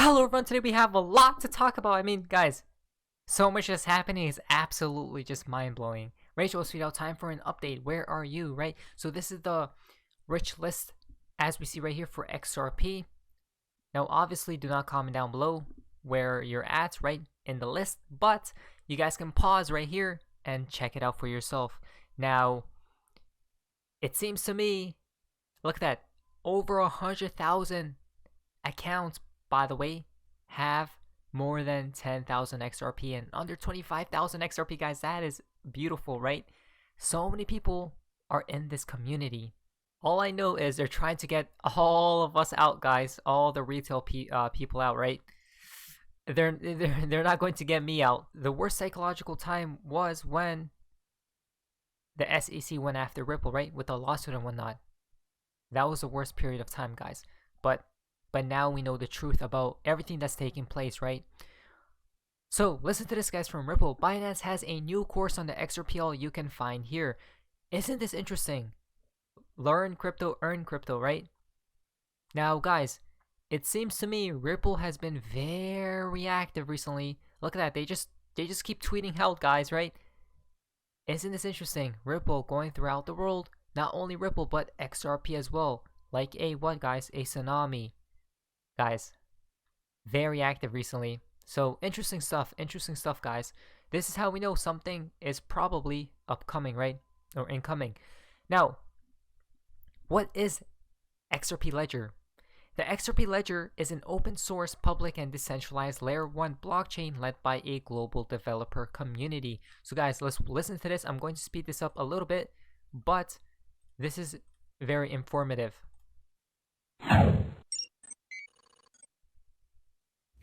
Hello everyone, today we have a lot to talk about. I mean, guys, so much is happening. It's absolutely just mind-blowing. Rachel, sweet out, time for an update. Where are you, right? So this is the rich list as we see right here for XRP. Now, obviously, do not comment down below where you're at, right, in the list, but you guys can pause right here and check it out for yourself. Now, it seems to me, look at that, over 100,000 accounts, by the way, have more than 10,000 XRP and under 25,000 XRP, guys. That is beautiful, right? So many people are in this community. All I know is they're trying to get all of us out, guys. All the retail people out, right? They're not going to get me out. The worst psychological time was when the SEC went after Ripple, right, with the lawsuit and whatnot. That was the worst period of time, guys. But now we know the truth about everything that's taking place, right? So listen to this, guys, from Ripple. Binance has a new course on the XRPL you can find here. Isn't this interesting? Learn crypto, earn crypto, right? Now, guys, it seems to me Ripple has been very active recently. Look at that. They just keep tweeting out, guys, right? Isn't this interesting? Ripple going throughout the world. Not only Ripple, but XRP as well. Like a what, guys? A tsunami. Guys, very active recently. So interesting stuff, guys. This is how we know something is probably upcoming, right? Or incoming. Now, what is XRP Ledger? The XRP Ledger is an open source, public, and decentralized layer 1 blockchain led by a global developer community. So guys, let's listen to this. I'm going to speed this up a little bit, but this is very informative.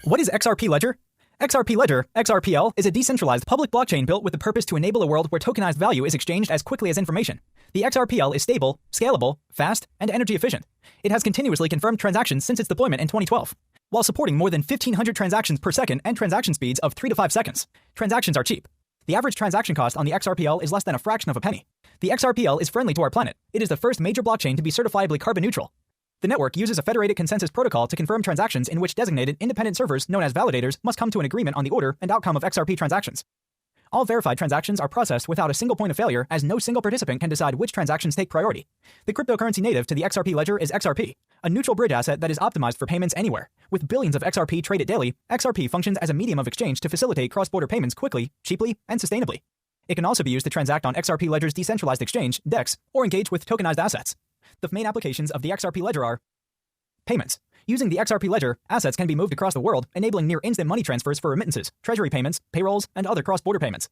What is XRP Ledger? XRP Ledger, XRPL, is a decentralized public blockchain built with the purpose to enable a world where tokenized value is exchanged as quickly as information. The XRPL is stable, scalable, fast, and energy efficient. It has continuously confirmed transactions since its deployment in 2012, while supporting more than 1,500 transactions per second and transaction speeds of 3 to 5 seconds. Transactions are cheap. The average transaction cost on the XRPL is less than a fraction of a penny. The XRPL is friendly to our planet. It is the first major blockchain to be certifiably carbon neutral. The network uses a federated consensus protocol to confirm transactions in which designated independent servers known as validators must come to an agreement on the order and outcome of XRP transactions. All verified transactions are processed without a single point of failure, as no single participant can decide which transactions take priority. The cryptocurrency native to the XRP ledger is XRP, a neutral bridge asset that is optimized for payments anywhere. With billions of XRP traded daily, XRP functions as a medium of exchange to facilitate cross-border payments quickly, cheaply, and sustainably. It can also be used to transact on XRP Ledger's decentralized exchange, DEX, or engage with tokenized assets. The main applications of the XRP Ledger are payments. Using the XRP Ledger, assets can be moved across the world, enabling near-instant money transfers for remittances, treasury payments, payrolls, and other cross-border payments.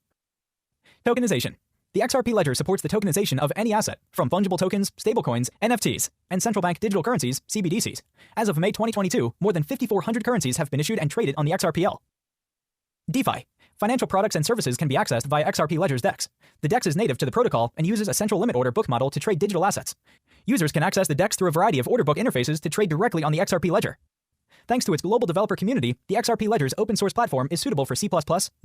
Tokenization. The XRP Ledger supports the tokenization of any asset, from fungible tokens, stablecoins, NFTs, and central bank digital currencies, CBDCs. As of May 2022, more than 5,400 currencies have been issued and traded on the XRPL. DeFi. Financial products and services can be accessed via XRP Ledger's DEX. The DEX is native to the protocol and uses a central limit order book model to trade digital assets. Users can access the DEX through a variety of order book interfaces to trade directly on the XRP Ledger. Thanks to its global developer community, the XRP Ledger's open source platform is suitable for C++,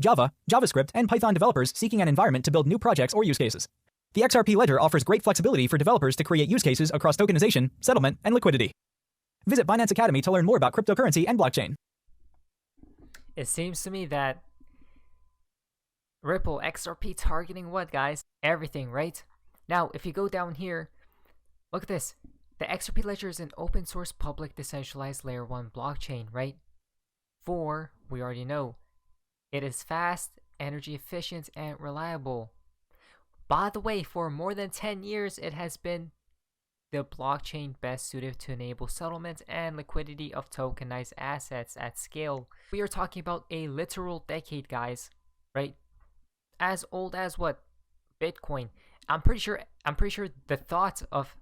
Java, JavaScript, and Python developers seeking an environment to build new projects or use cases. The XRP Ledger offers great flexibility for developers to create use cases across tokenization, settlement, and liquidity. Visit Binance Academy to learn more about cryptocurrency and blockchain. It seems to me that Ripple, XRP targeting what, guys? Everything, right? Now, if you go down here, look at this. The XRP Ledger is an open source public decentralized layer 1 blockchain, right? We already know, it is fast, energy efficient, and reliable. By the way, for more than 10 years, it has been the blockchain best suited to enable settlement and liquidity of tokenized assets at scale. We are talking about a literal decade, guys, right? As old as what? Bitcoin. I'm pretty sure the thought of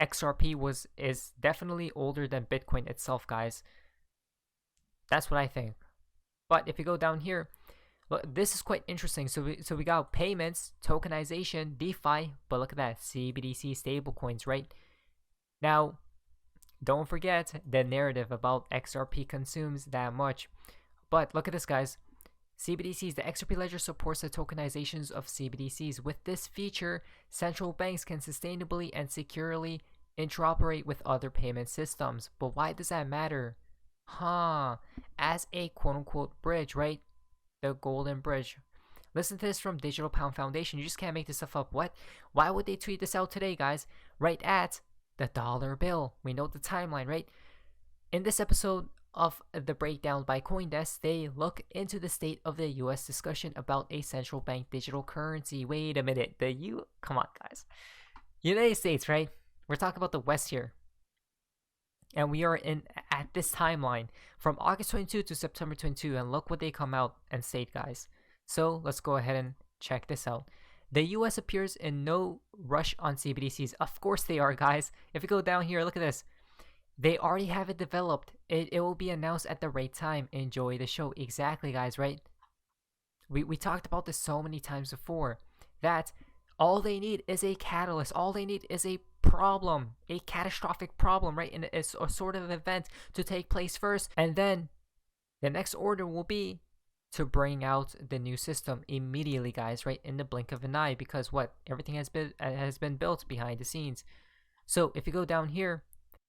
XRP is definitely older than Bitcoin itself, guys. That's what I think. But if you go down here, look, this is quite interesting. So we got payments, tokenization, DeFi, but look at that, CBDC stablecoins, right? Now, don't forget the narrative about XRP consumes that much. But look at this, guys. CBDCs, the XRP Ledger supports the tokenizations of CBDCs. With this feature, central banks can sustainably and securely interoperate with other payment systems. But why does that matter? as a quote-unquote bridge, right? The golden bridge. Listen to this from Digital Pound Foundation. You just can't make this stuff up. What? Why would they tweet this out today, guys? Right at the dollar bill. We know the timeline, right? In this episode of the breakdown by CoinDesk, they look into the state of the U.S. discussion about a central bank digital currency. Wait a minute. Come on, guys. United States, right? We're talking about the West here. And we are at this timeline from August 22 to September 22. And look what they come out and state, guys. So let's go ahead and check this out. The US appears in no rush on CBDCs. Of course they are, guys. If you go down here, look at this. They already have it developed. It will be announced at the right time. Enjoy the show. Exactly, guys, right? We talked about this so many times before. That all they need is a catalyst. All they need is a problem. A catastrophic problem, right? And it's a sort of event to take place first. And then the next order will be to bring out the new system immediately, guys, right? In the blink of an eye. Because what? Everything has been built behind the scenes. So if you go down here,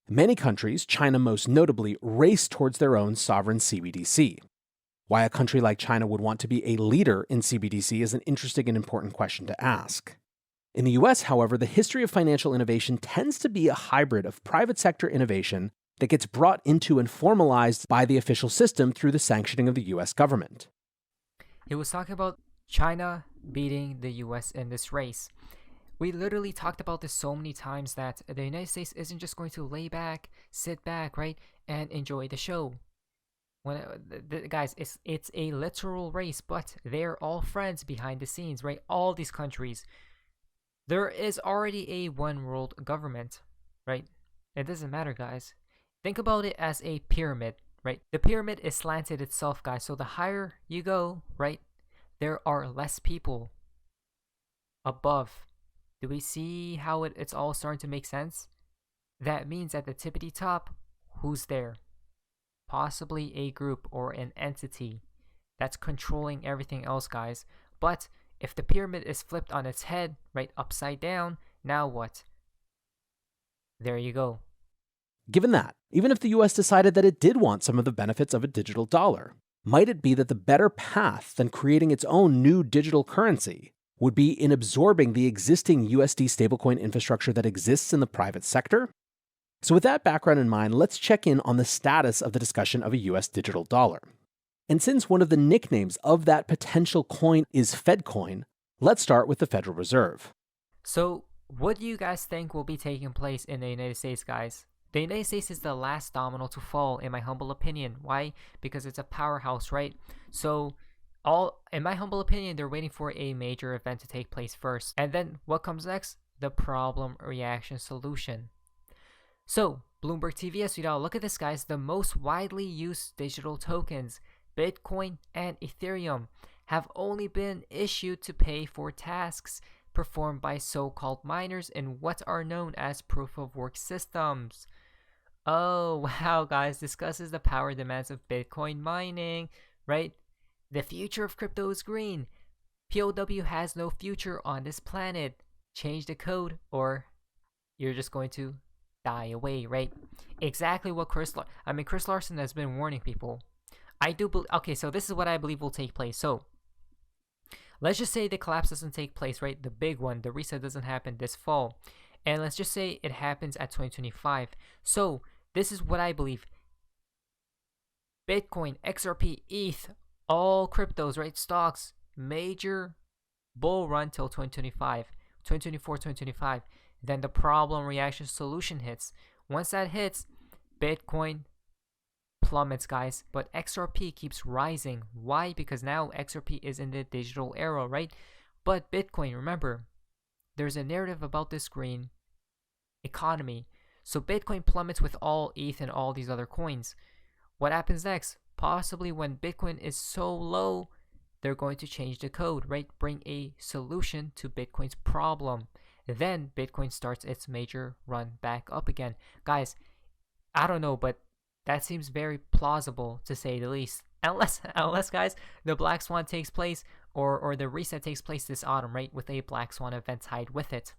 many countries, China most notably, race towards their own sovereign CBDC. Why a country like China would want to be a leader in CBDC is an interesting and important question to ask. In the US, however, the history of financial innovation tends to be a hybrid of private sector innovation that gets brought into and formalized by the official system through the sanctioning of the US government. He was talking about China beating the US in this race. We literally talked about this so many times that the United States isn't just going to lay back, sit back, right, and enjoy the show. Guys, it's a literal race, but they're all friends behind the scenes, right? All these countries. There is already a one world government, right? It doesn't matter, guys. Think about it as a pyramid, right? The pyramid is slanted itself, guys. So the higher you go, right, there are less people above. Do we see how it's all starting to make sense? That means at the tippity top, who's there? Possibly a group or an entity that's controlling everything else, guys. But if the pyramid is flipped on its head, right, upside down, now what? There you go. Given that, even if the US decided that it did want some of the benefits of a digital dollar, might it be that the better path than creating its own new digital currency would be in absorbing the existing USD stablecoin infrastructure that exists in the private sector? So with that background in mind, let's check in on the status of the discussion of a US digital dollar. And since one of the nicknames of that potential coin is FedCoin, let's start with the Federal Reserve. So what do you guys think will be taking place in the United States, guys? The United States is the last domino to fall, in my humble opinion. Why? Because it's a powerhouse, right? So in my humble opinion, they're waiting for a major event to take place first. And then what comes next? The problem, reaction, solution. So Bloomberg TV has tweeted out, look at this, guys. The most widely used digital tokens, Bitcoin and Ethereum, have only been issued to pay for tasks performed by so-called miners in what are known as proof-of-work systems. Oh, wow, guys. Discusses the power demands of Bitcoin mining, right? The future of crypto is green. POW has no future on this planet. Change the code or you're just going to die away, right? Exactly what Chris Larson has been warning people. Okay, so this is what I believe will take place. So let's just say the collapse doesn't take place, right? The big one, the reset doesn't happen this fall. And let's just say it happens at 2025. So this is what I believe. Bitcoin, XRP, ETH, all cryptos, right? Stocks, major bull run till 2025, 2024, 2025. Then the problem, reaction, solution hits. Once that hits, Bitcoin plummets, guys. But XRP keeps rising. Why? Because now XRP is in the digital era, right? But Bitcoin, remember, there's a narrative about this green economy. So Bitcoin plummets with all ETH and all these other coins. What happens next? Possibly when Bitcoin is so low, they're going to change the code, right? Bring a solution to Bitcoin's problem. Then Bitcoin starts its major run back up again. Guys, I don't know, but that seems very plausible to say the least. Unless guys, the Black Swan takes place or the reset takes place this autumn, right? With a Black Swan event tied with it.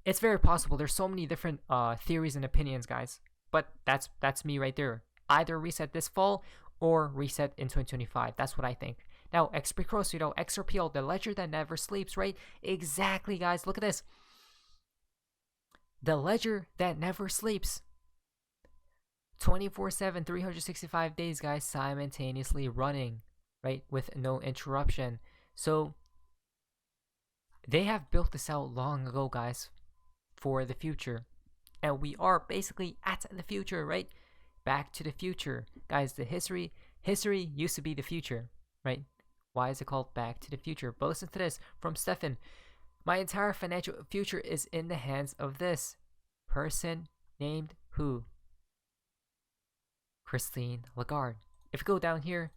It's very possible. There's so many different theories and opinions, guys. But that's me right there. Either reset this fall or reset in 2025. That's what I think. Now, XRPL, the ledger that never sleeps, right? Exactly, guys. Look at this. The ledger that never sleeps. 24/7, 365 days, guys, simultaneously running, right? With no interruption. So, they have built this out long ago, guys, for the future. And we are basically at the future, right? Back to the future. Guys, the history used to be the future, right? Why is it called Back to the Future? But listen to this from Stefan. My entire financial future is in the hands of this person named who? Christine Lagarde. If you go down here,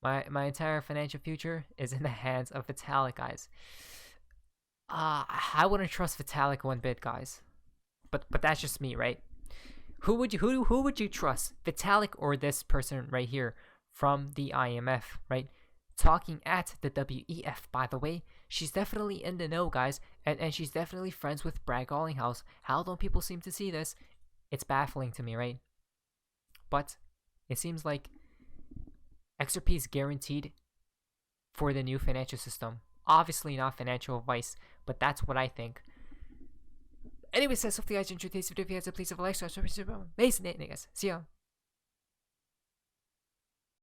my entire financial future is in the hands of Vitalik, guys. I wouldn't trust Vitalik one bit, guys. But that's just me, right? Who would you trust? Vitalik or this person right here from the IMF, right? Talking at the WEF, by the way. She's definitely in the know, guys, and she's definitely friends with Brad Garlinghouse. How don't people seem to see this? It's baffling to me, right? But it seems like XRP is guaranteed for the new financial system. Obviously not financial advice, but that's what I think. Anyways, guys, hopefully you guys enjoyed today's video. If you guys, please have a like, subscribe, amazing, guys. See ya.